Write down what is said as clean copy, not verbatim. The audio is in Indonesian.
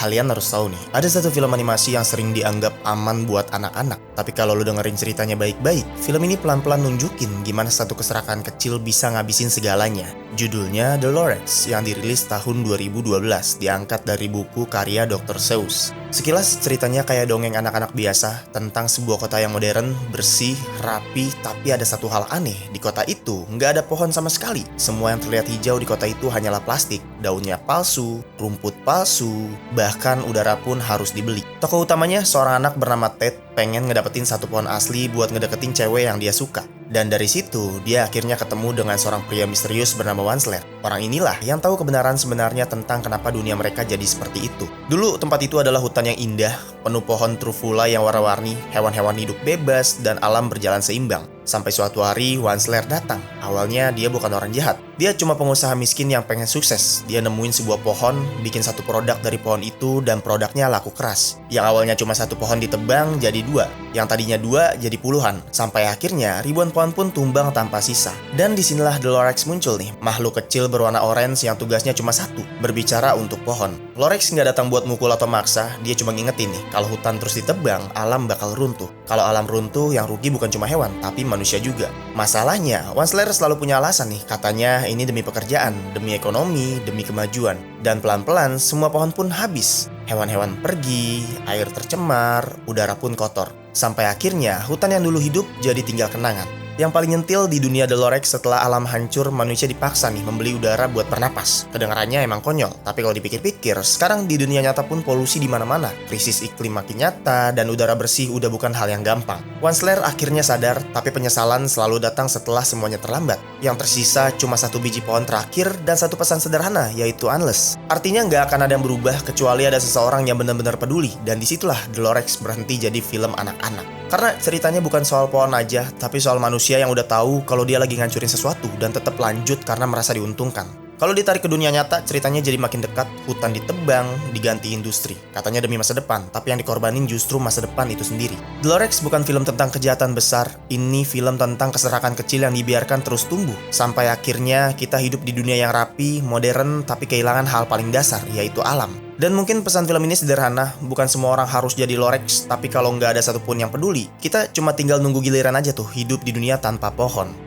Kalian harus tahu nih, ada satu film animasi yang sering dianggap aman buat anak-anak. Tapi kalau lu dengerin ceritanya baik-baik, film ini pelan-pelan nunjukin gimana satu keserakahan kecil bisa ngabisin segalanya. Judulnya The Lorax yang dirilis tahun 2012, diangkat dari buku karya Dr. Seuss. Sekilas ceritanya kayak dongeng anak-anak biasa tentang sebuah kota yang modern, bersih, rapi, tapi ada satu hal aneh. Di kota itu nggak ada pohon sama sekali. Semua yang terlihat hijau di kota itu hanyalah plastik, daunnya palsu, rumput palsu, bahkan udara pun harus dibeli. Tokoh utamanya seorang anak bernama Ted pengen ngedapetin satu pohon asli buat ngedeketin cewek yang dia suka. Dan dari situ, dia akhirnya ketemu dengan seorang pria misterius bernama Wansler. Orang inilah yang tahu kebenaran sebenarnya tentang kenapa dunia mereka jadi seperti itu. Dulu tempat itu adalah hutan yang indah, penuh pohon trufula yang warna-warni, hewan-hewan hidup bebas, dan alam berjalan seimbang. Sampai suatu hari, Wansler datang. Awalnya dia bukan orang jahat. Dia cuma pengusaha miskin yang pengen sukses. Dia nemuin sebuah pohon, bikin satu produk dari pohon itu, dan produknya laku keras. Yang awalnya cuma satu pohon ditebang jadi dua. Yang tadinya dua jadi puluhan. Sampai akhirnya ribuan pohon pun tumbang tanpa sisa. Dan disinilah The Lorax muncul nih. Makhluk kecil berwarna orange yang tugasnya cuma satu, berbicara untuk pohon. Lorax nggak datang buat mukul atau maksa. Dia cuma ngingetin nih, kalau hutan terus ditebang, alam bakal runtuh. Kalau alam runtuh, yang rugi bukan cuma hewan, tapi manusia juga. Masalahnya, Wansler selalu punya alasan nih. Katanya ini demi pekerjaan, demi ekonomi, demi kemajuan. Dan pelan-pelan semua pohon pun habis. Hewan-hewan pergi, air tercemar, udara pun kotor. Sampai akhirnya hutan yang dulu hidup jadi tinggal kenangan. Yang paling nyentil di dunia The Lorax setelah alam hancur, manusia dipaksa nih membeli udara buat bernapas. Kedengarannya emang konyol, tapi kalau dipikir-pikir, sekarang di dunia nyata pun polusi di mana-mana. Krisis iklim makin nyata dan udara bersih udah bukan hal yang gampang. Wansler akhirnya sadar, tapi penyesalan selalu datang setelah semuanya terlambat. Yang tersisa cuma satu biji pohon terakhir dan satu pesan sederhana, yaitu Unless. Artinya nggak akan ada yang berubah kecuali ada seseorang yang benar-benar peduli. Dan disitulah The Lorax berhenti jadi film anak-anak. Karena ceritanya bukan soal pohon aja, tapi soal manusia yang udah tahu kalau dia lagi ngancurin sesuatu dan tetap lanjut karena merasa diuntungkan. Kalau ditarik ke dunia nyata, ceritanya jadi makin dekat, hutan ditebang, diganti industri. Katanya demi masa depan, tapi yang dikorbanin justru masa depan itu sendiri. The Lorax bukan film tentang kejahatan besar, ini film tentang keserakan kecil yang dibiarkan terus tumbuh. Sampai akhirnya kita hidup di dunia yang rapi, modern, tapi kehilangan hal paling dasar, yaitu alam. Dan mungkin pesan film ini sederhana, bukan semua orang harus jadi Lorax, tapi kalau nggak ada satupun yang peduli, kita cuma tinggal nunggu giliran aja tuh hidup di dunia tanpa pohon.